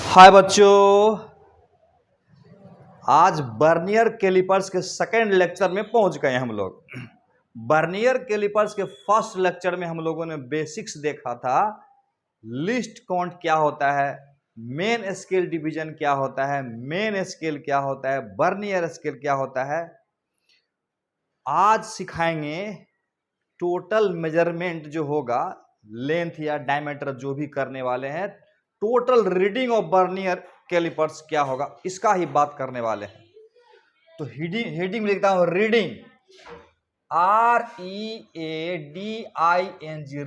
हाय बच्चों, आज Bernier callipers के सेकेंड लेक्चर में पहुंच गए हम लोग। बर्नियर कैलिपर्स के फर्स्ट लेक्चर में हम लोगों ने बेसिक्स देखा था। लिस्ट काउंट क्या होता है, मेन स्केल डिवीजन क्या होता है, मेन स्केल क्या होता है, बर्नियर स्केल क्या होता है। आज सिखाएंगे टोटल मेजरमेंट जो होगा, लेंथ या डायमीटर जो भी करने वाले हैं, total reading of vernier callipers क्या होगा, इसका ही बात करने वाले हैं। तो हेडिंग में लिखता हूं reading, READING,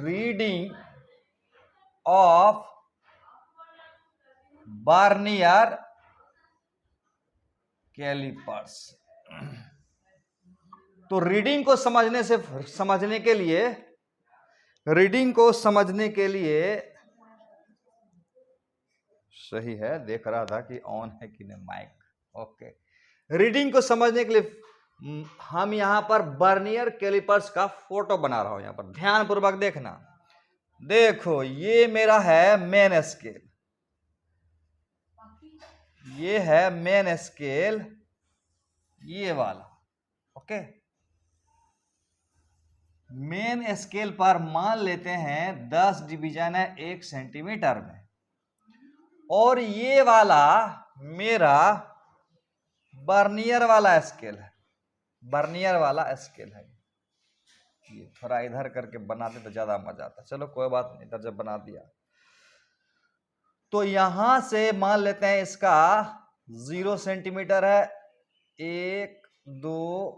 reading of vernier callipers. तो रीडिंग को समझने के लिए सही है, देख रहा था कि ऑन है कि नहीं माइक। ओके, रीडिंग को समझने के लिए हम यहां पर बर्नियर कैलिपर्स का फोटो बना रहा हूं। यहां पर ध्यान पूर्वक देखना। देखो, ये मेरा है मेन स्केल, ये है मेन स्केल, ये वाला। ओके, मेन स्केल पर मान लेते हैं 10 डिवीजन है 1 सेंटीमीटर में, और ये वाला मेरा बर्नियर वाला स्केल है। बर्नियर वाला स्केल है। ये थोड़ा इधर करके बनाते तो ज्यादा मजा आता। चलो कोई बात नहीं, इधर जब बना दिया तो यहां से मान लेते हैं इसका 0 सेंटीमीटर है। 1 2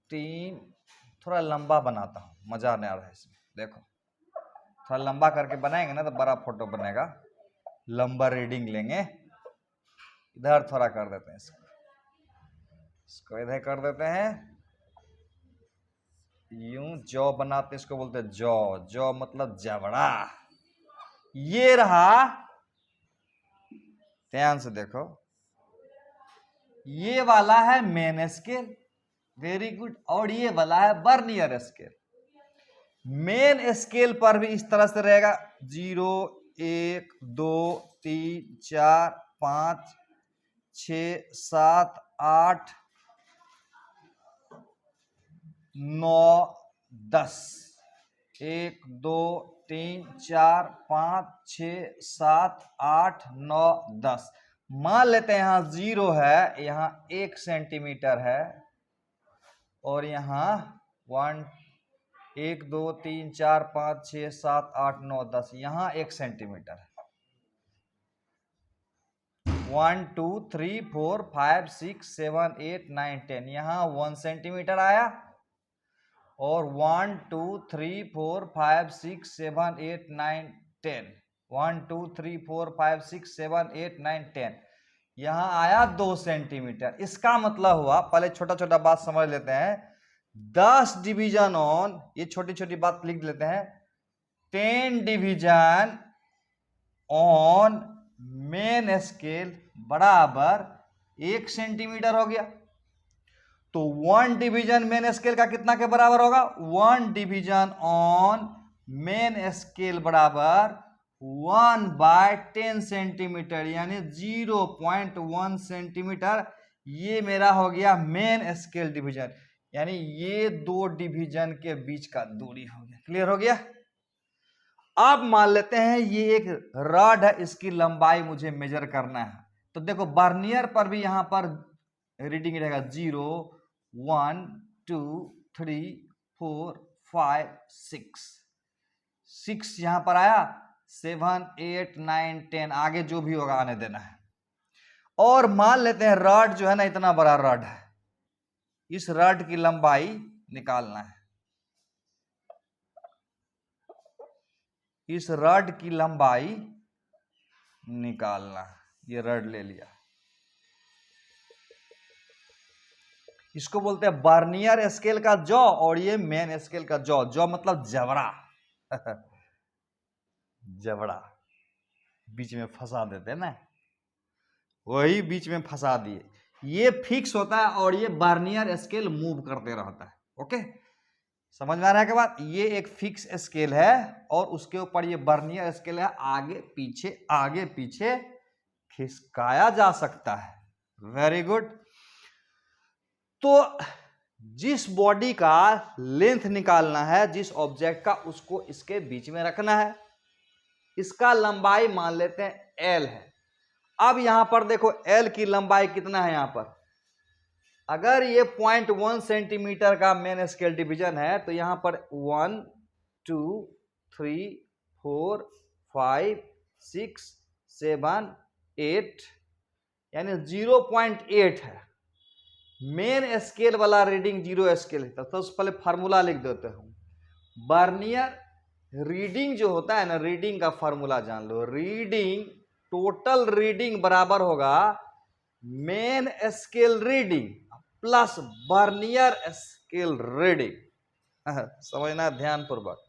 3, थोड़ा लंबा बनाता हूं, मजा नहीं आ रहा है इसमें। देखो, थोड़ा लंबा करके बनाएंगे ना तो बड़ा फोटो बनेगा। लंबा रीडिंग लेंगे। इधर थोड़ा कर देते हैं इसको इधर कर देते हैं। यूं जौ बनाते, इसको बोलते हैं जौ। जौ मतलब जबड़ा। ये रहा, ध्यान से देखो, ये वाला है मेन स्केल, वेरी गुड। और ये वाला है बर्नियर स्केल। मेन स्केल पर भी इस तरह से रहेगा, 0 1 2 3 4 5 6 7 8 9 10। 1 2 3 4 5 6 7 8 9 10। मान लेते हैं यहां 0 है, यहां 1 सेंटीमीटर है, और यहां 1 2 3 4 5 6 7 8 9 10, यहां 1 सेंटीमीटर है। 1 2 3 4 5 6 7 8 9 10, यहां 1 सेंटीमीटर आया। और 1 2 3 4 5 6 7 8 9 10, 1 2 3 4 5 6 7 8 9 10, यहां आया 2 सेंटीमीटर। इसका मतलब हुआ, पहले छोटा छोटा बात समझ लेते हैं। 10 डिवीजन ऑन, ये छोटी छोटी बात लिख लेते हैं, 10 डिवीजन ऑन मेन स्केल बराबर 1 सेंटीमीटर हो गया। तो 1 डिवीजन मेन स्केल का कितना के बराबर होगा? 1 डिवीजन ऑन मेन स्केल बराबर 1/10 सेंटीमीटर, यानी 0.1 सेंटीमीटर। ये मेरा हो गया मेन स्केल डिवीजन, यानी ये 2 डिवीजन के बीच का दूरी हो गया। क्लियर हो गया? अब मान लेते हैं ये एक रॉड है, इसकी लंबाई मुझे मेजर करना है। तो देखो, बर्नियर पर भी यहां पर रीडिंग रहेगा 0 1 2 3 4 5 6 यहां पर आया, 7 8 9 10, आगे जो भी होगा आने देना है। और मान लेते हैं रॉड जो है ना, इतना बड़ा रॉड है, इस रॉड की लंबाई निकालना है। इस रॉड की लंबाई निकालना है। ये रॉड ले लिया, इसको बोलते हैं बर्नियर स्केल का जॉ, और ये मेन स्केल का जॉ। जॉ मतलब जबड़ा। जबड़ा बीच में फंसा देते हैं ना, वही बीच में फंसा दिए। ये फिक्स होता है और ये बर्नियर स्केल मूव करते रहता है। ओके, समझ में आ रहा है? के बाद ये एक फिक्स स्केल है और उसके ऊपर ये बर्नियर स्केल है, आगे पीछे खिसकाया जा सकता है। Very good. तो जिस बॉडी का लेंथ निकालना है, जिस ऑब्जेक्ट का, उसको इसके बीच में रखना है। इसका लंबाई मान लेते हैं L है। अब यहां पर देखो L की लंबाई कितना है। यहां पर अगर ये 0.1 सेंटीमीटर का मेन स्केल डिवीजन है तो यहां पर 1 2 3 4 5 6 7 8 यानी 0.8 है। मेन स्केल वाला रीडिंग 0 स्केल है। तो उससे पहले फार्मूला लिख देते हूं। वर्नियर रीडिंग जो होता है ना, रीडिंग का फार्मूला जान लो। रीडिंग, टोटल रीडिंग बराबर होगा main scale reading plus vernier scale reading. समझना ध्यान पूर्वक।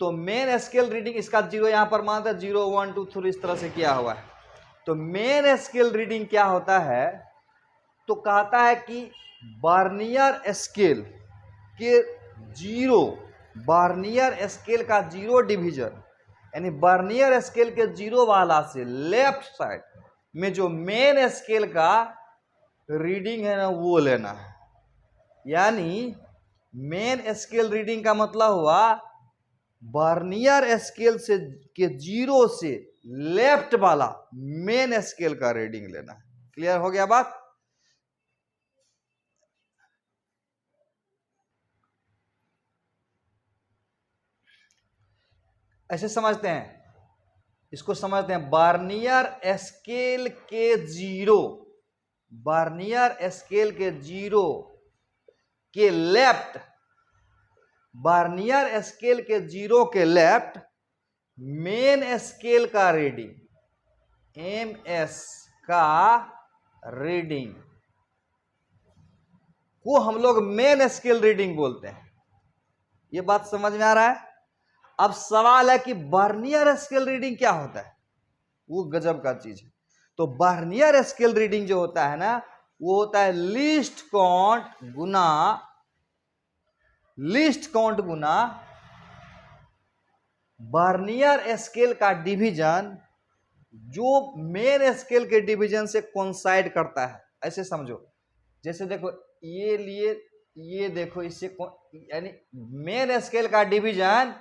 तो मेन स्केल रीडिंग, इसका 0 यहां पर मानते हैं, 0 1 2 3 इस तरह से किया हुआ है। तो मेन स्केल रीडिंग क्या होता है, तो कहता है कि वर्नियर स्केल के 0, वर्नियर स्केल का 0 डिवीजन, यानी वर्नियर स्केल के 0 वाला से लेफ्ट साइड में जो मेन स्केल का रीडिंग है ना, वो लेना है। यानी मेन स्केल रीडिंग का मतलब हुआ वर्नियर स्केल से के 0 से लेफ्ट वाला मेन स्केल का रीडिंग लेना है। क्लियर हो गया बात? ऐसे समझते हैं, इसको समझते हैं। वर्नियर स्केल के 0, वर्नियर स्केल के 0 के लेफ्ट, वर्नियर स्केल के 0 के लेफ्ट मेन स्केल का रीडिंग, MS का रीडिंग को हम लोग मेन स्केल रीडिंग बोलते हैं। ये बात समझ में आ रहा है? अब सवाल है कि वर्नियर स्केल रीडिंग क्या होता है? वो गजब का चीज है। तो वर्नियर स्केल रीडिंग जो होता है ना, वो होता है लीस्ट काउंट गुना वर्नियर स्केल का डिवीजन जो मेन स्केल के डिवीजन से कोइंसाइड करता है। ऐसे समझो, जैसे देखो ये लिए, ये देखो, इससे यानी मेन स्केल का डिवीजन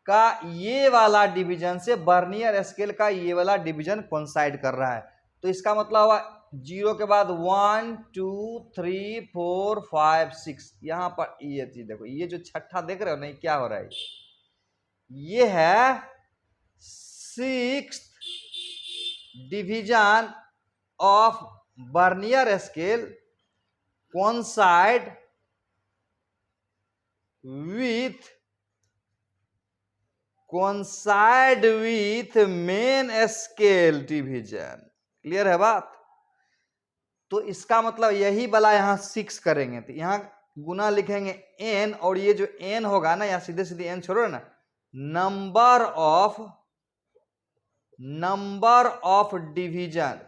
का ये वाला डिवीजन से वर्नियर स्केल का ये वाला डिवीजन कोइंसाइड कर रहा है। तो इसका मतलब हुआ 0 के बाद 1 2 3 4 5 6। यहां पर ये चीज देखो, ये जो छठा देख रहे हो नहीं, क्या हो रहा है, ये है 6th division of vernier scale coincide with main scale division. Clear है बात? तो इसका मतलब यही वाला यहां 6 करेंगे तो यहां गुना लिखेंगे n, और ये जो n होगा ना, यहां सीधे सीधे n छोड़ो ना, number of division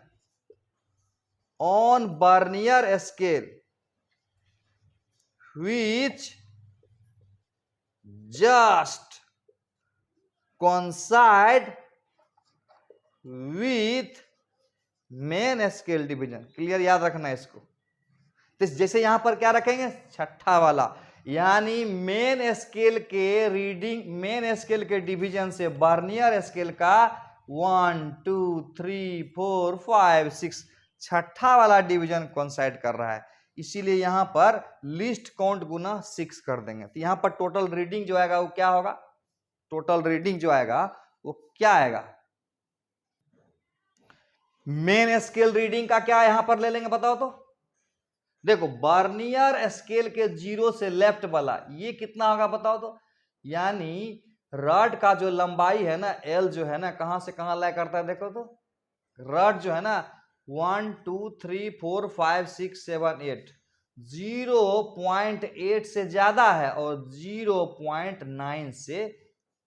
on vernier scale which just coincide with main scale division. Clear? याद रखना है इसको। तो जैसे यहां पर क्या रखेंगे, छठा वाला, यानी मेन स्केल के रीडिंग, मेन स्केल के डिवीजन से वर्नियर स्केल का 1 2 3 4 5 6 छठा वाला डिवीजन कोइंसाइड कर रहा है। इसीलिए यहां पर लिस्ट काउंट गुना 6 कर देंगे। तो यहां पर टोटल रीडिंग जो आएगा वो क्या होगा, टोटल रीडिंग जो आएगा वो क्या आएगा, मेन स्केल रीडिंग का क्या यहां पर ले लेंगे बताओ तो। देखो वर्नियर स्केल के 0 से लेफ्ट वाला ये कितना होगा बताओ तो। यानी रड का जो लंबाई है ना, L जो है ना, कहां से कहां लाई करता है देखो तो। रड जो है ना 1 2 3 4 5 6 7 8 0.8 से ज्यादा है और 0.9 से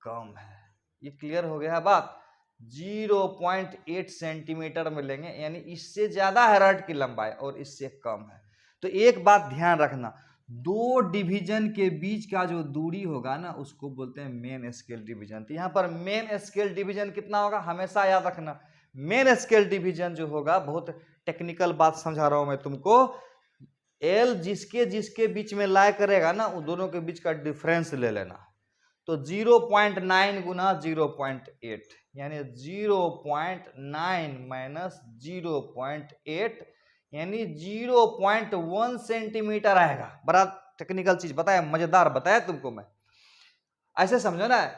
कम है। ये क्लियर हो गया बात? 0.8 सेंटीमीटर में लेंगे, यानी इससे ज्यादा है रड की लंबाई और इससे कम है। तो एक बात ध्यान रखना, दो डिवीजन के बीच का जो दूरी होगा ना, उसको बोलते हैं मेन स्केल डिवीजन। तो यहां पर मेन स्केल डिवीजन कितना होगा, हमेशा याद रखना, मेन स्केल डिवीजन जो होगा, बहुत टेक्निकल बात समझा रहा हूं मैं तुमको, एल जिसके जिसके बीच में लाई करेगा ना, उन दोनों के बीच का डिफरेंस ले लेना। तो 0.9 गुना 0.8 यानी 0.9 माइनस 0.8 यानी 0.1 सेंटीमीटर आएगा। बड़ा टेक्निकल चीज बताया, मजेदार बताया तुमको मैं। ऐसे समझो ना,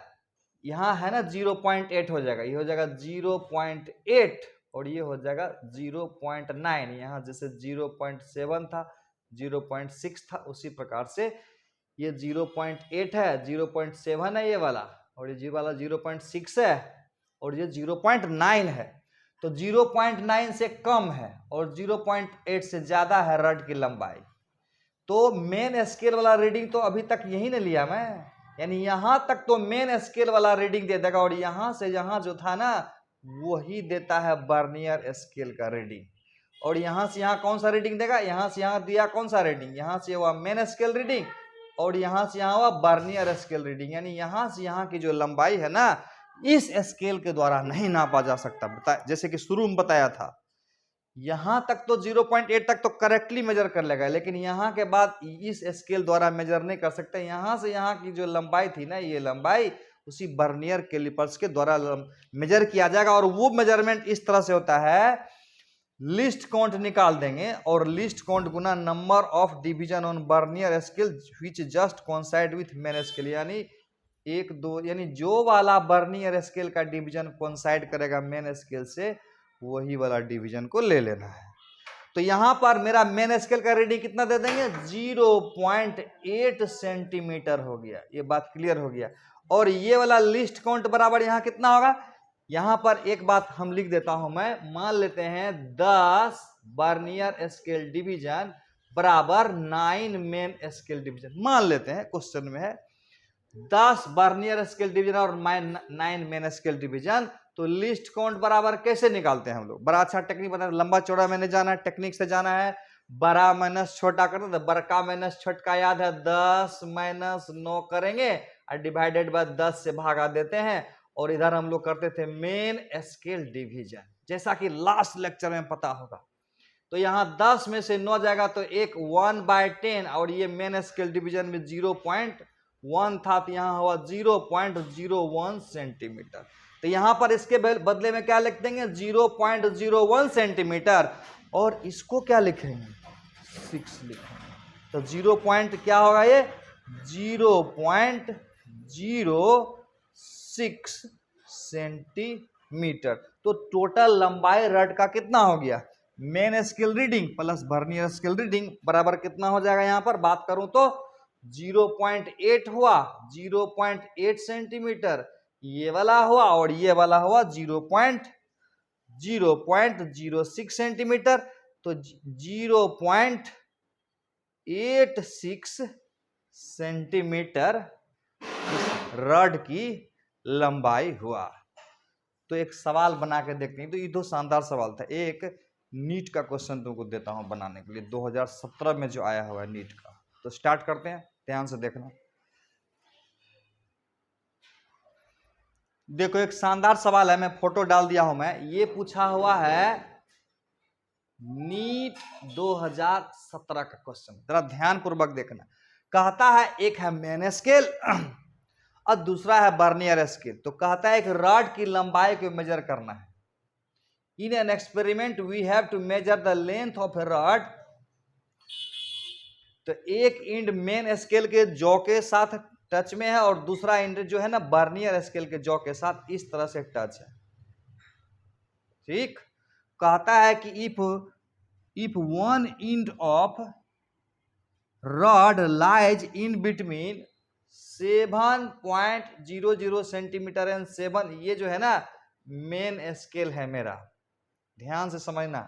यहां है ना 0.8 हो जाएगा, ये हो जाएगा 0.8 और ये हो जाएगा 0.9। यहां जैसे 0.7 था, 0.6 था, उसी प्रकार से ये 0.8 है, 0.7 है ये वाला, और ये वाला 0.6 है, और ये 0.9 है। तो 0.9 से कम है और 0.8 से ज्यादा है रड की लंबाई। तो मेन स्केल वाला रीडिंग तो अभी तक यही ना लिया मैं, यानी यहां तक तो मेन स्केल वाला रीडिंग दे देगा, और यहां से यहां जो था ना वही देता है वर्नियर स्केल का रीडिंग। और यहां से यहां कौन सा रीडिंग देगा, यहां से यहां दिया कौन सा रीडिंग, यहां से हुआ मेन स्केल रीडिंग और यहां से यहां हुआ वर्नियर स्केल रीडिंग। यानी यहां से यहां की जो लंबाई है ना, इस स्केल के द्वारा नहीं नापा जा सकता। जैसे कि शुरू में बताया था, यहां तक तो 0.8 तक तो करेक्टली मेजर कर लेगा, लेकिन यहां के बाद इस स्केल द्वारा मेजर नहीं कर सकते। यहां से यहां की जो लंबाई थी ना, ये लंबाई उसी वर्नियर कैलिपर्स के द्वारा मेजर किया जाएगा। और वो मेजरमेंट इस तरह से होता है, लिस्ट काउंट निकाल देंगे और list count Guna number of division on vernier scale which just coincide with main scale. यानी 1 2, यानी जो वाला वर्नियर स्केल का डिवीजन कोइंसाइड करेगा मेन स्केल से, वही वाला डिवीजन को ले लेना है। तो यहां पर मेरा मेन स्केल का रीडिंग कितना दे देंगे, 0.8 सेंटीमीटर हो गया। ये बात क्लियर हो गया। और ये वाला लिस्ट काउंट बराबर यहां कितना होगा, यहां पर एक बात हम लिख देता हूं मैं, मान लेते हैं 10 वर्नियर स्केल डिवीजन बराबर 9 मेन स्केल डिवीजन मान लेते हैं। क्वेश्चन में है 10 वर्नियर स्केल डिवीजन और 9 मेन स्केल डिवीजन। तो लिस्ट काउंट बराबर कैसे निकालते हैं हम लोग, बड़ा अच्छा टेक्निक बता, लंबा चौड़ा मैंने जाना है, टेक्निक से जाना है। बड़ा माइनस छोटा करते, तो बड़ा का माइनस छोटा याद है, 10 माइनस 9 करेंगे और डिवाइडेड बाय 10 से भागा देते हैं। और इधर हम लोग करते थे मेन स्केल डिवीजन, जैसा कि लास्ट लेक्चर में पता होगा। तो यहां 10 में से 9 जाएगा तो एक 1/10, और ये मेन स्केल डिवीजन में 0.1 था, तो यहां हुआ 0.01 सेंटीमीटर। तो यहां पर इसके बदले में क्या लिख देंगे, 0.01 सेंटीमीटर, और इसको क्या लिखेंगे, 6 लिखेंगे। तो 0 पॉइंट क्या होगा, ये 0.06 सेंटीमीटर। तो टोटल लंबाई रड का कितना हो गया, main scale reading plus vernier scale reading बराबर कितना हो जाएगा, यहां पर बात करूं तो 0.8 हुआ, 0.8 सेंटीमीटर ये वाला हुआ, और ये वाला हुआ 0.06 सेंटीमीटर। तो 0.86 सेंटीमीटर रड की लंबाई हुआ। तो एक सवाल बना के देखते हैं। तो ये दो शानदार सवाल था। एक नीट का क्वेश्चन तुमको देता हूं बनाने के लिए, 2017 में जो आया हुआ है नीट का। तो स्टार्ट करते हैं, ध्यान से देखना। देखो एक शानदार सवाल है, मैं फोटो डाल दिया हूं मैं। ये पूछा हुआ है नीट 2017 का क्वेश्चन, जरा ध्यान पूर्वक देखना। कहता है एक है मेन स्केल और दूसरा है वर्नियर स्केल। तो कहता है एक रॉड की लंबाई को मेजर करना है। In an experiment we have to measure the length of a rod. तो एक इंड मेन स्केल के जॉ के साथ टच में है और दूसरा इंड जो है ना वर्नियर स्केल के जॉ के साथ इस तरह से टच है। ठीक, कहता है कि if one end of rod lies in between 7.00 centimetre and 7, ये जो है ना मेन स्केल है मेरा, ध्यान से समझना।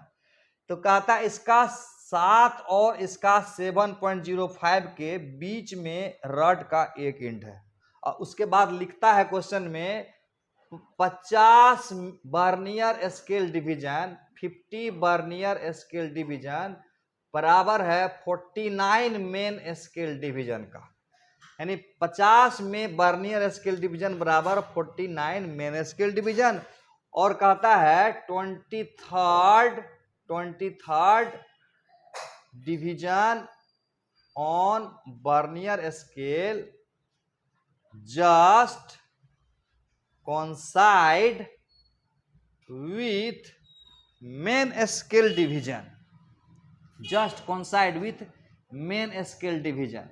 तो कहता है इसका 7 और इसका 7.05 के बीच में रॉड का एक इंड है। और उसके बाद लिखता है क्वेश्चन में 50 vernier scale division, 50 vernier scale division बराबर है 49 मेन स्केल डिवीजन का। यानी 50 में वर्नियर स्केल डिवीजन बराबर 49 मेन स्केल डिवीजन। और कहता है 23rd division on vernier scale just coincide with main scale division, just coincide with main scale division.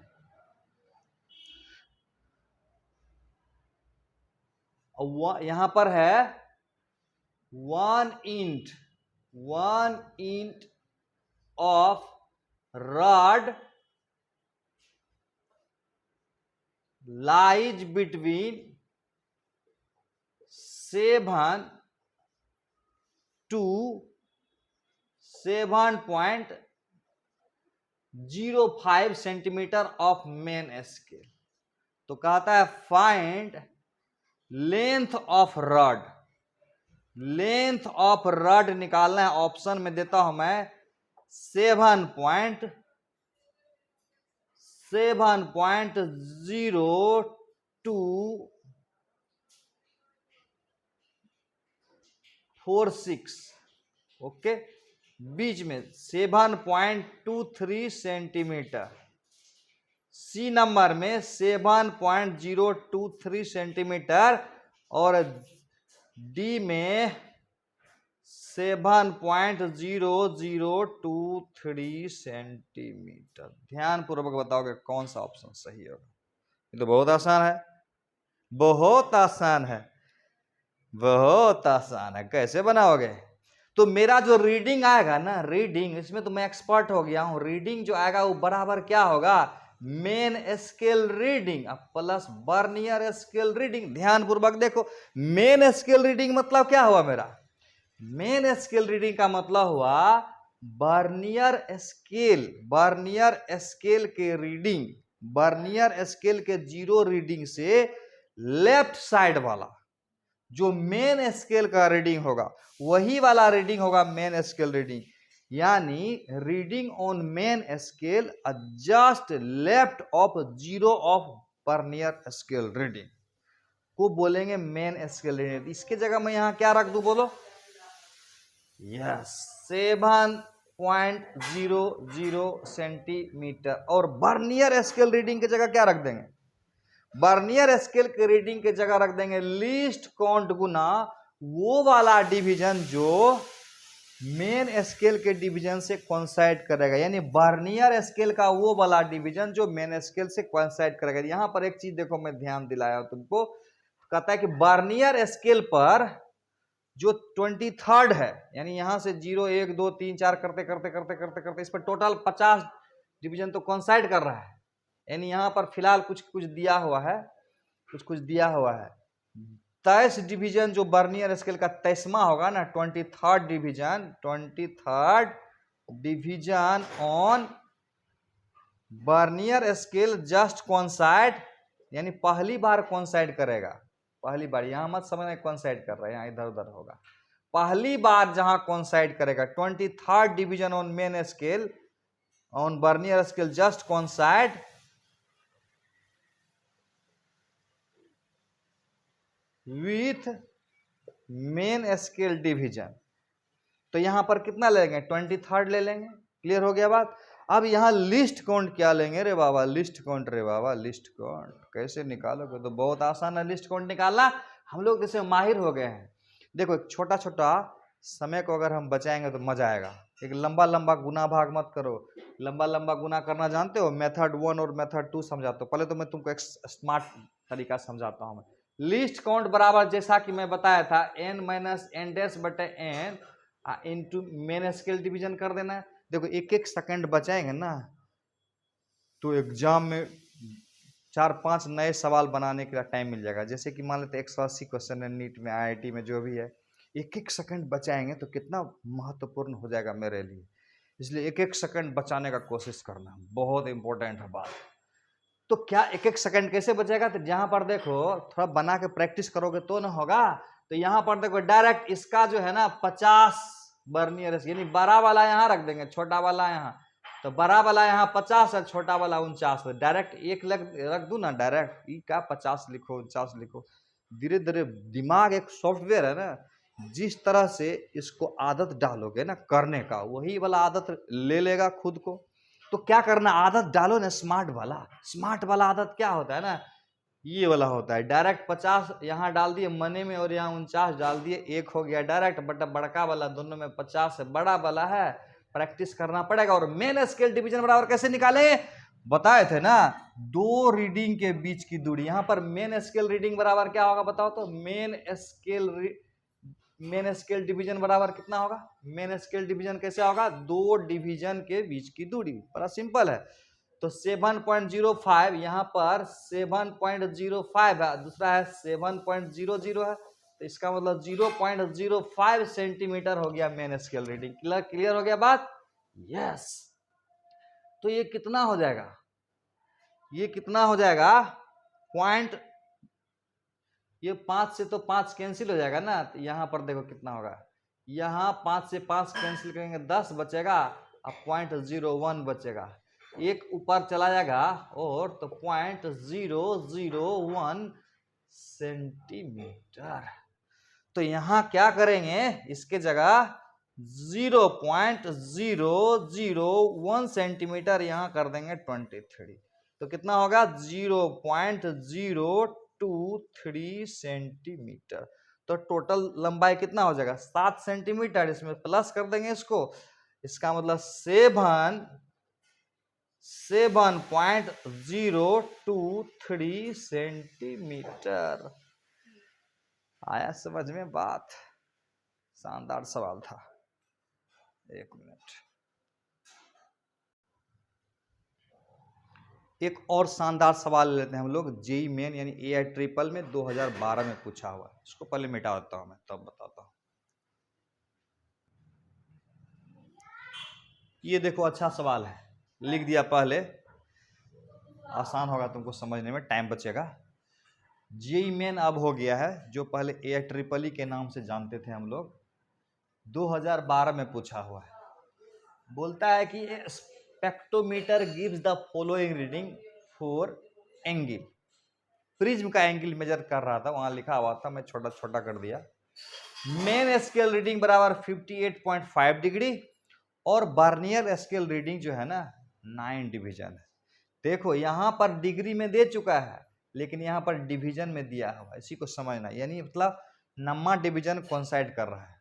यहां पर है 1 inch of rod lies between 7 to 7.05 centimetre of main scale. तो कहता है find length of rod, length of rod निकालना है। Option में देता हूं मैं 7.0246, ओके, बीच में 7.23 सेंटीमीटर, सी नंबर में 7.023 सेंटीमीटर और डी में 7.0023 सेंटीमीटर। ध्यान पूर्वक बताओगे कौन सा ऑप्शन सही होगा। ये तो बहुत आसान है, बहुत आसान है, बहुत आसान है। कैसे बनाओगे? तो मेरा जो रीडिंग आएगा ना, रीडिंग, इसमें तो मैं एक्सपर्ट हो गया हूं। रीडिंग जो आएगा वो बराबर क्या होगा? Main scale reading plus vernier scale reading. ध्यान पूर्वक देखो, मेन स्केल रीडिंग मतलब क्या हुआ मेरा? मेन स्केल रीडिंग का मतलब हुआ वर्नियर स्केल के रीडिंग, वर्नियर स्केल के 0 रीडिंग से लेफ्ट साइड वाला जो मेन स्केल का रीडिंग होगा वही वाला रीडिंग होगा मेन स्केल रीडिंग। यानी reading on main scale just left of 0 of vernier scale reading को बोलेंगे मेन स्केल रीडिंग। इसके जगह मैं यहां क्या रख दूं, बोलो? Yes, 7.00 centimetre. और वर्नियर स्केल रीडिंग की जगह क्या रख देंगे? वर्नियर स्केल के रीडिंग की जगह रख देंगे लीस्ट काउंट गुना वो वाला डिवीजन जो मेन स्केल के डिवीजन से कोइंसाइड करेगा। यानी वर्नियर स्केल का वो वाला डिवीजन जो मेन स्केल से कोइंसाइड करेगा। यहां पर एक चीज देखो, मैं ध्यान दिलाया तुमको, कहता है कि वर्नियर स्केल पर जो 23rd है, यानी यहां से 0 1 2 3 4 करते करते करते करते करते इस पर टोटल 50 डिवीजन तो कोइंसाइड कर रहा है। यानी यहां पर फिलहाल कुछ कुछ दिया हुआ है, कुछ कुछ दिया हुआ है। 23 डिवीजन जो वर्नियर स्केल का 23वां होगा ना, 23rd division on vernier scale just coincide, यानी पहली बार कोइंसाइड करेगा। पहली बार, यहां मत समझना कोइंसाइड कर रहा है, यहां इधर उधर होगा। पहली बार जहां कोइंसाइड करेगा 23rd division on main scale on vernier scale just coincide with main scale division. तो यहां पर कितना ले लेंगे? 23rd ले लेंगे। क्लियर हो गया बात? अब यहां लिस्ट काउंट क्या लेंगे रे बाबा? लिस्ट काउंट रे बाबा, लिस्ट काउंट कैसे निकालोगे? तो बहुत आसान है लिस्ट काउंट निकालना, हम लोग जैसे माहिर हो गए हैं। देखो, छोटा छोटा समय को अगर हम बचाएंगे तो मजा आएगा। एक लंबा लंबा गुना भाग मत करो। लंबा लंबा गुना करना जानते हो? मेथड 1 और मेथड 2 समझाता हूँ। पहले तो मैं तुमको एक स्मार्ट तरीका समझाता हूँ। लिस्ट काउंट बराबर, जैसा कि मैं बताया था, n माइनस एन डैश बटे n into main scale division कर देना। देखो, एक एक सेकंड बचाएंगे ना तो एग्जाम में 4-5 नए सवाल बनाने के लिए टाइम मिल जाएगा। जैसे कि मान लेते 180 क्वेश्चन है नीट में, IIT में, जो भी है, एक एक सेकंड बचाएंगे तो कितना महत्वपूर्ण हो जाएगा मेरे लिए। इसलिए एक एक सेकंड बचाने का कोशिश करना बहुत इंपॉर्टेंट है बात। तो क्या एक एक सेकंड कैसे बचेगा? तो जहां पर देखो, थोड़ा बना के प्रैक्टिस करोगे तो ना होगा। तो यहां पर देखो, डायरेक्ट इसका जो है ना 50 वर्नियर, यानी बड़ा वाला यहां रख देंगे, छोटा वाला यहां। तो बड़ा वाला यहाँ 50 है, छोटा वाला 49 है। डायरेक्ट एक रख दू ना, डायरेक्ट ई का 50 लिखो 49 लिखो। धीरे धीरे दिमाग एक सॉफ्टवेयर है ना, जिस तरह से इसको आदत डालोगे ना करने का, वही वाला आदत ले लेगा खुद को। तो क्या करना, आदत डालो ना स्मार्ट वाला। स्मार्ट वाला आदत क्या होता है ना, ये वाला होता है। डायरेक्ट 50 यहाँ डाल दिए मनी में और यहाँ 49 डाल दिए, एक हो गया डायरेक्ट। बट बड़का वाला दोनों में 50 है, बड़ा वाला है, प्रैक्टिस करना पड़ेगा। और मेन स्केल डिवीजन बराबर कैसे निकाले, बताए थे ना, दो रीडिंग के बीच की दूरी। यहां पर मेन स्केल रीडिंग बराबर क्या होगा बताओ तो, मेन स्केल डिवीजन बराबर कितना होगा, मेन स्केल डिवीजन कैसे होगा, दो डिवीजन के बीच की दूरी। बड़ा सिंपल है। तो 7.05 यहाँ पर 7.05 है, दूसरा है 7.00 है, तो इसका मतलब 0.05 सेंटीमीटर हो गया मेन स्केल रीडिंग। क्लियर हो गया बात, यस। तो ये कितना हो जाएगा, ये कितना हो जाएगा पॉइंट, ये 5 से तो 5 कैंसिल हो जाएगा ना, तो यहाँ पर देखो कितना होगा, यहाँ 5 से 5 कैंसिल करेंगे 10 बचेगा, अब 0.01 बचेगा, एक ऊपर चला जाएगा और तो 0.001 सेंटीमीटर। तो यहाँ क्या करेंगे, इसके जगह 0.001 सेंटीमीटर यहाँ कर देंगे 23। तो कितना होगा 0.023 सेंटीमीटर। तो टोटल लंबाई कितना हो जाएगा 7 सेंटीमीटर, इसमें प्लस कर देंगे इसको, इसका मतलब 7.023 सेंटीमीटर। आया समझ में बात, शानदार सवाल था। एक मिनट, एक और शानदार सवाल लेते हैं हम लोग, जेई मेन यानी एआई ट्रिपल में 2012 में पूछा हुआ। इसको पहले मिटा देता हूं मैं, तब बताता हूं। ये देखो अच्छा सवाल है, लिख दिया पहले, आसान होगा तुमको समझने में, टाइम बचेगा। जेई मेन अब हो गया है, जो पहले एआई ट्रिपल ई के नाम से जानते थे हम लोग, 2012 में पूछा हुआ है। बोलता है कि spectrometer gives the following reading for angle, prism का एंगल मेजर कर रहा था, वहां लिखा हुआ था, मैं छोटा छोटा कर दिया। मेन स्केल रीडिंग बराबर 58.5 डिग्री और वर्नियर स्केल रीडिंग जो है ना 9 डिवीजन है। देखो यहां पर डिग्री में दे चुका है, लेकिन यहां पर डिवीजन में दिया हुआ, इसी को समझना, यानी मतलब नम्मा डिवीजन कोइंसाइड कर रहा है।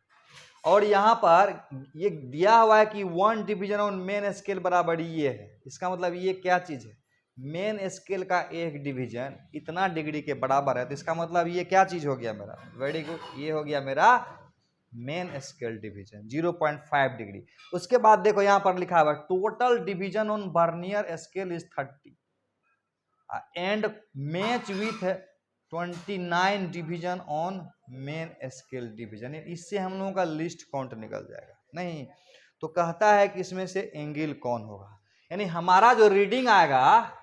और यहाँ पर ये दिया हुआ है कि 1 डिवीजन ऑन मेन स्केल बराबर ये है, इसका मतलब ये क्या चीज है, मेन स्केल का एक डिवीजन इतना डिग्री के बराबर है, तो इसका मतलब ये क्या चीज हो गया मेरा, वेरी गुड, ये हो गया मेरा मेन स्केल डिवीजन 0.5 डिग्री। उसके बाद देखो यहाँ पर लिखा हुआ total division on vernier scale is 30 and match with 29 division on main scale division. इससे हम लोगों का लिस्ट काउंट निकल जाएगा नहीं। तो कहता है कि इसमें से एंगल कौन होगा, यानी हमारा जो रीडिंग आएगा,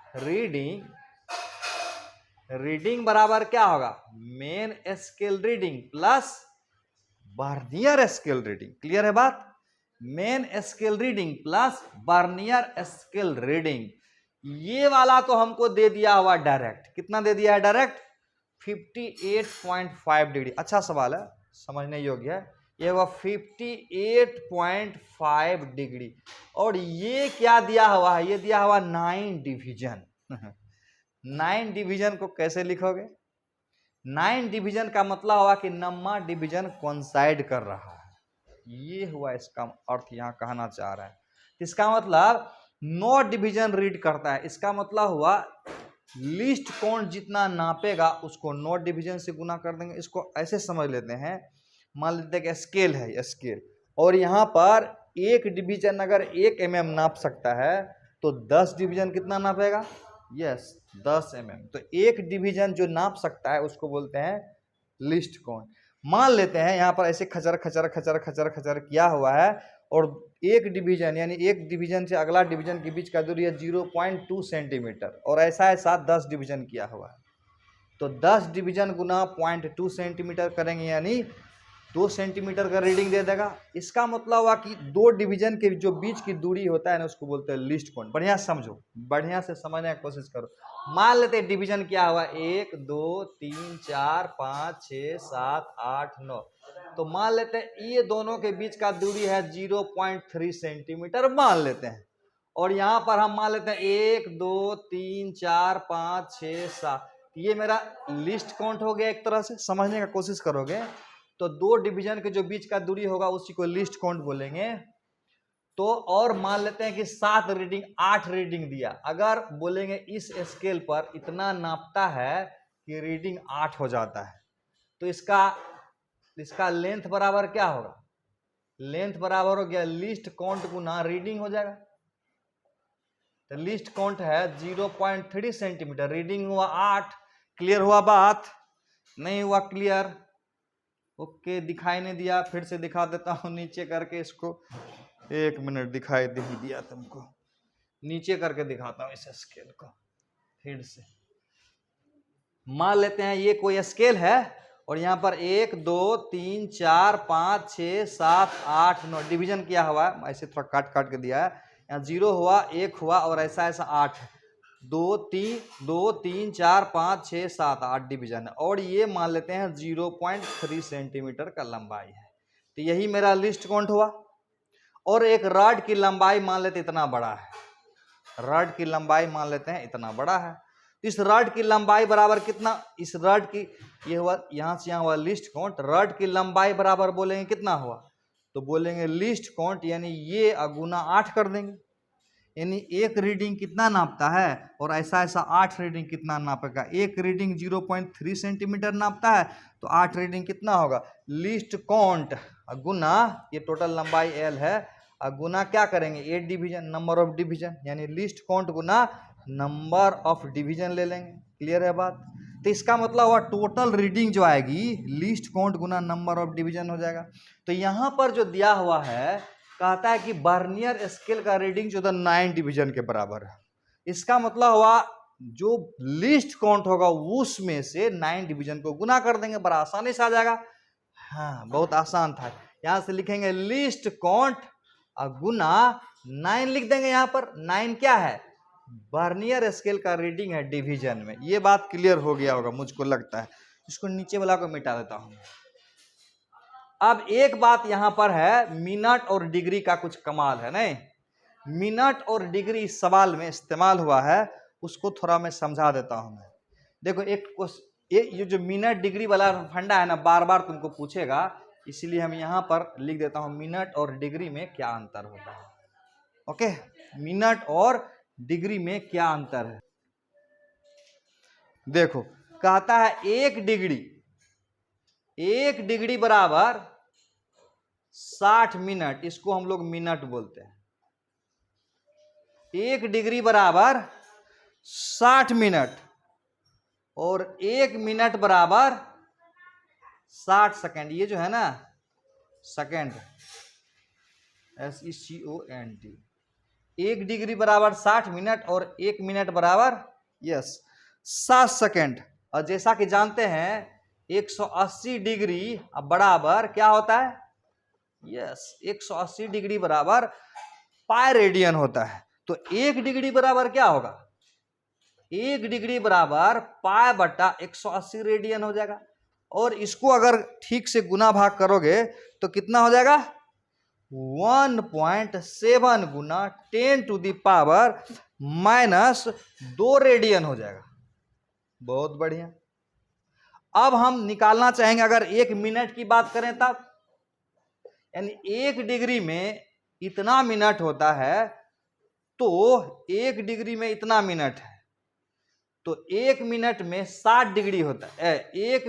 रीडिंग बराबर क्या होगा, main scale reading plus vernier scale reading. Clear है बात, main scale reading plus vernier scale reading. ये वाला तो हमको दे दिया हुआ डायरेक्ट, कितना दे दिया है डायरेक्ट, 58.5 डिग्री। अच्छा सवाल है, समझने योग्य है। ये हुआ 58.5 डिग्री, और ये क्या दिया हुआ है, ये दिया हुआ 9 डिवीजन। 9 डिवीजन को कैसे लिखोगे, 9 डिवीजन का मतलब हुआ कि नम्मा डिवीजन कोइंसाइड कर रहा है, ये हुआ इसका अर्थ यहाँ कहना चाह रहा है। इसका मतलब 9 डिवीजन रीड करता है, इसका मतलब हुआ लिस्ट काउंट जितना नापेगा उसको 9 डिवीजन से गुना कर देंगे। इसको ऐसे समझ लेते हैं, मान लेते हैं कि स्केल है, स्केल, और यहाँ पर एक डिवीजन अगर 1 mm नाप सकता है, तो 10 डिवीजन कितना नापेगा, यस 10 mm। तो एक डिवीजन जो नाप सकता है उसको बोलते हैं लिस्ट काउंट। मान लेते हैं यहाँ पर ऐसे खचर खचर खचर खचर खचर किया हुआ है, और एक डिवीजन यानी एक डिवीजन से अगला डिवीजन के बीच का दूरी है 0.2 सेंटीमीटर, और ऐसा ऐसा 10 डिवीजन किया हुआ है। तो 10 डिवीजन गुना 0.2 सेंटीमीटर करेंगे, यानी 2 सेंटीमीटर का रीडिंग दे देगा। इसका मतलब हुआ कि 2 डिवीजन के जो बीच की दूरी होता है ना, उसको बोलते हैं लीस्ट काउंट। बढ़िया समझो, बढ़िया से समझने की कोशिश करो। मान लेते हैं डिवीजन क्या हुआ, 1 2 3 4 5 6 7 8 9। तो मान लेते हैं ये दोनों के बीच का दूरी है 0.3 सेंटीमीटर मान लेते हैं। और यहाँ पर हम मान लेते हैं 1 2 3 4 5 6 7, ये मेरा लिस्ट काउंट हो गया। एक तरह से समझने का कोशिश करोगे तो 2 डिवीजन के जो बीच का दूरी होगा उसी को लिस्ट काउंट बोलेंगे। तो और मान लेते हैं कि 7 रीडिंग 8 रीडिंग दिया, अगर बोलेंगे इस स्केल पर इतना नापता है कि रीडिंग 8 हो जाता है, तो इसका लेंथ बराबर क्या होगा, लेंथ बराबर हो गया लिस्ट काउंट गुना रीडिंग हो जाएगा। तो लिस्ट काउंट है 0.3 सेंटीमीटर, रीडिंग हुआ 8। क्लियर हुआ बात? नहीं हुआ क्लियर? ओके, दिखाई नहीं दिया, फिर से दिखा देता हूं नीचे करके इसको। 1 मिनट, दिखाई दे ही दिया तुमको, नीचे करके दिखाता हूं इस स्केल को फिर से। मान लेते हैं ये कोई स्केल है और यहाँ पर 1 2 3 4 5 6 7 8 9 डिवीजन किया हुआ है, ऐसे थोड़ा काट काट के दिया है। यहाँ 0 हुआ, 1 हुआ और ऐसा ऐसा 8 है। 2 3 4 5 6 7 8 डिवीजन है। और ये मान लेते हैं 0.3 सेंटीमीटर का लंबाई है। तो यही मेरा लिस्ट काउंट हुआ। और एक रॉड की लंबाई मान लेते इतना बड़ा है, रॉड की लंबाई मान लेते हैं इतना बड़ा है। इस रॉड की लंबाई बराबर कितना, इस रॉड की, ये हुआ यहां से यहां हुआ लिस्ट काउंट, रॉड की लंबाई बराबर बोलेंगे कितना हुआ, तो बोलेंगे लिस्ट काउंट यानी ये गुना 8 कर देंगे। यानी एक रीडिंग कितना नापता है और ऐसा ऐसा 8 रीडिंग कितना नापेगा। एक रीडिंग 0.3 सेंटीमीटर नापता है तो 8 रीडिंग कितना होगा, लिस्ट काउंट गुना ये टोटल लंबाई L है, गुना क्या करेंगे 8 डिवीजन, नंबर ऑफ डिवीजन, यानी list count Guna number of division ले लेंगे। क्लियर है बात? तो इसका मतलब हुआ टोटल रीडिंग जो आएगी list count Guna number of division हो जाएगा। तो यहां पर जो दिया हुआ है कहता है कि वर्नियर स्केल का रीडिंग जो था 9 डिवीजन के बराबर है। इसका मतलब हुआ जो लिस्ट काउंट होगा उसमें से 9 डिवीजन को गुना कर देंगे, बड़ा आसानी से आ जाएगा। हाँ, बहुत आसान था। यहां से लिखेंगे लिस्ट काउंट गुना 9 लिख देंगे। यहां पर 9 क्या है, वर्नियर स्केल का रीडिंग है डिवीजन में। ये बात क्लियर हो गया होगा मुझको लगता है। इसको नीचे वाला को मिटा देता हूं। अब एक बात यहां पर है, मिनट और डिग्री का कुछ कमाल है। नहीं, मिनट और डिग्री इस सवाल में इस्तेमाल हुआ है, उसको थोड़ा मैं समझा देता हूं मैं। देखो ये जो मिनट डिग्री वाला फंडा है ना, बार बार तुमको पूछेगा, इसलिए हम यहां पर लिख देता हूं मिनट और डिग्री में क्या अंतर होता है। ओके, मिनट और डिग्री में क्या अंतर है। देखो कहता है 1 डिग्री बराबर 60 मिनट, इसको हम लोग मिनट बोलते हैं। 1 डिग्री बराबर 60 मिनट और 1 मिनट बराबर 60 सेकेंड। ये जो है ना सेकेंड, SECONT। 1 डिग्री बराबर 60 मिनट और 1 मिनट बराबर 60 सेकेंड। और जैसा कि जानते हैं 180 डिग्री बराबर क्या होता है, 180 डिग्री बराबर पाई रेडियन होता है। तो 1 डिग्री बराबर क्या होगा, 1 डिग्री बराबर पाई बटा 180 रेडियन हो जाएगा। और इसको अगर ठीक से गुना भाग करोगे तो कितना हो जाएगा, 1.7 गुना 10 टू द पावर -2 रेडियन हो जाएगा। बहुत बढ़िया। अब हम निकालना चाहेंगे, अगर 1 मिनट की बात करें तब, यानी 1 डिग्री में इतना मिनट होता है, तो 1 डिग्री में इतना मिनट है, तो 1 मिनट में 60 डिग्री होता है। 1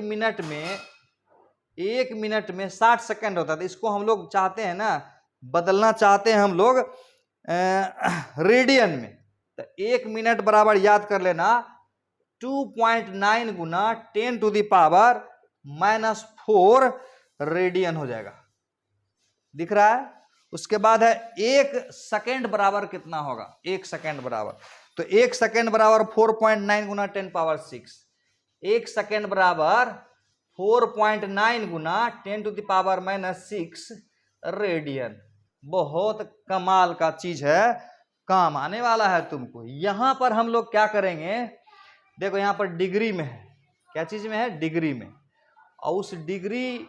मिनट में 60 सेकंड होता है। तो इसको हम लोग चाहते हैं ना, बदलना चाहते हैं हम लोग रेडियन में। तो 1 मिनट बराबर याद कर लेना 2.9 गुना 10 टू द पावर -4 रेडियन हो जाएगा। दिख रहा है? उसके बाद है 1 सेकेंड बराबर कितना होगा, 1 सेकेंड बराबर, तो 1 सेकेंड बराबर 4.9 गुना 10 पावर 6। 1 सेकेंड बराबर 4.9 गुना 10⁻⁻6 रेडियन। बहुत कमाल का चीज है, काम आने वाला है तुमको। यहां पर हम लोग क्या करेंगे, देखो यहां पर डिग्री में है, क्या चीज में है, डिग्री में, और उस डिग्री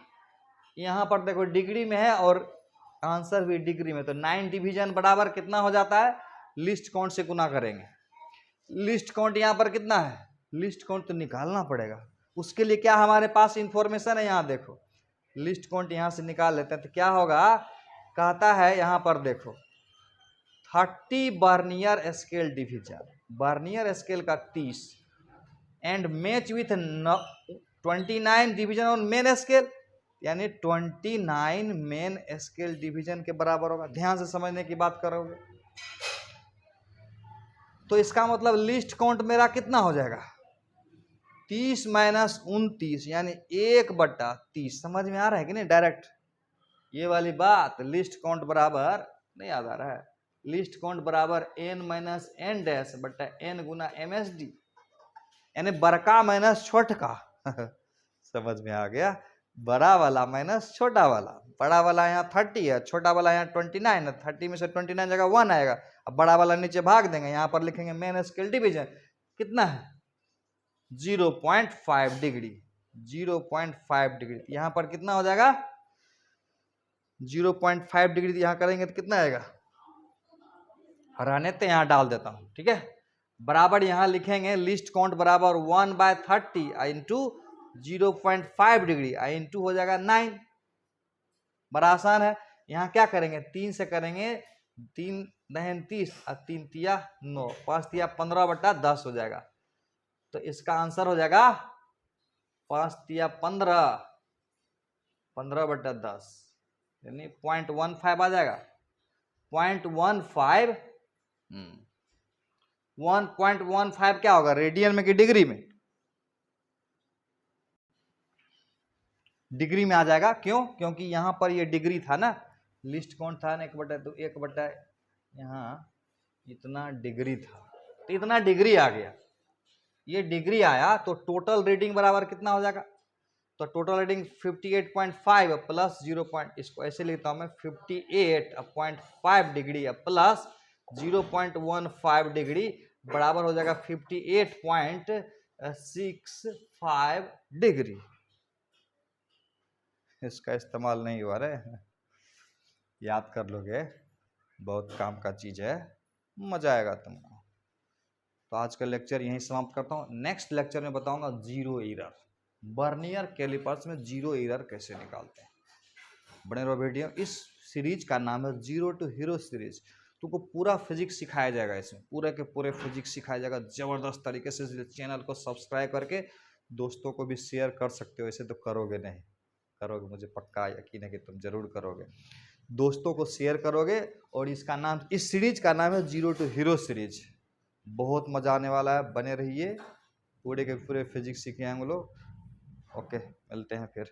यहां पर देखो डिग्री में है और आंसर भी डिग्री में, तो 9 डिवीजन बराबर कितना हो जाता है, लिस्ट काउंट से गुना करेंगे। लिस्ट काउंट यहां पर कितना है, लिस्ट काउंट तो निकालना पड़ेगा, उसके लिए क्या हमारे पास इंफॉर्मेशन है, यहां देखो लिस्ट काउंट यहां से निकाल लेते हैं, तो क्या होगा, कहता है यहां पर देखो 30 vernier scale division, vernier scale का 30 and match with 29 division on main scale, यानी 29 मेन स्केल डिवीजन के बराबर होगा। ध्यान से समझने की बात करोगे तो इसका मतलब लिस्ट काउंट मेरा कितना हो जाएगा, 30 माइनस 29 यानी 1/30। समझ में आ रहा है कि नहीं, डायरेक्ट ये वाली बात, लिस्ट काउंट बराबर नहीं याद आ रहा है, लिस्ट काउंट बराबर n माइनस एन डैश बटा n गुना MSD, यानी बड़का माइनस छोट का समझ में आ गया, बड़ा वाला माइनस छोटा वाला, बड़ा वाला यहाँ 30 है, छोटा वाला यहाँ 29 है, 30 में से 29 जगह 1 आएगा, अब बड़ा वाला नीचे भाग देंगे, यहाँ पर लिखेंगे मेन स्केल डिवीजन कितना है 0.5 डिग्री, 0.5 डिग्री, यहाँ पर कितना हो जाएगा 0.5 डिग्री, यहाँ करेंगे तो कितना आएगा, रहने तो यहाँ डाल देता हूँ, ठीक है, बराबर यहाँ लिखेंगे लिस्ट काउंट बराबर 1/30 इंटू 0.5 डिग्री, आई इंटू हो जाएगा 9, बड़ा आसान है। यहाँ क्या करेंगे, 3 से करेंगे, 3 दहन 30 और 3 तिया 9, 5 तिया 15/10 हो जाएगा, तो इसका आंसर हो जाएगा 5 तिया 15, 15/10 यानी 0.15 आ जाएगा, 0.15 1.15 क्या होगा रेडियन में कि डिग्री में, डिग्री में आ जाएगा, क्यों, क्योंकि यहां पर ये डिग्री था ना, लिस्ट काउंट था ना 1/2 यहाँ इतना डिग्री था, तो इतना डिग्री आ गया, ये डिग्री आया तो टोटल रीडिंग बराबर कितना हो जाएगा, तो टोटल रीडिंग 58.5 प्लस 0. इसको ऐसे लिखता हूं मैं 58.5 डिग्री प्लस 0.15 डिग्री बराबर हो जाएगा 58.65 डिग्री। इसका इस्तेमाल नहीं हुआ रे, याद कर लोगे, बहुत काम का चीज है, मजा आएगा तुमको। तो आज का लेक्चर यहीं समाप्त करता हूँ, नेक्स्ट लेक्चर में बताऊंगा जीरो एरर, वर्नियर कैलिपर्स में जीरो एरर कैसे निकालते हैं। बने रहो वीडियो, इस सीरीज का नाम है जीरो टू हीरो सीरीज, तुमको पूरा फिजिक्स सिखाया जाएगा, इसमें पूरे के पूरे फिजिक्स सिखाया जाएगा जबरदस्त तरीके से। चैनल को सब्सक्राइब करके दोस्तों को भी शेयर कर सकते हो, ऐसे तो करोगे नहीं, करोगे, मुझे पक्का यकीन है कि तुम जरूर करोगे, दोस्तों को शेयर करोगे। और इसका नाम, इस सीरीज का नाम है जीरो टू हीरो सीरीज, बहुत मजा आने वाला है, बने रहिए, पूरे के पूरे फिजिक्स सीखे हम लोग। ओके, मिलते हैं फिर।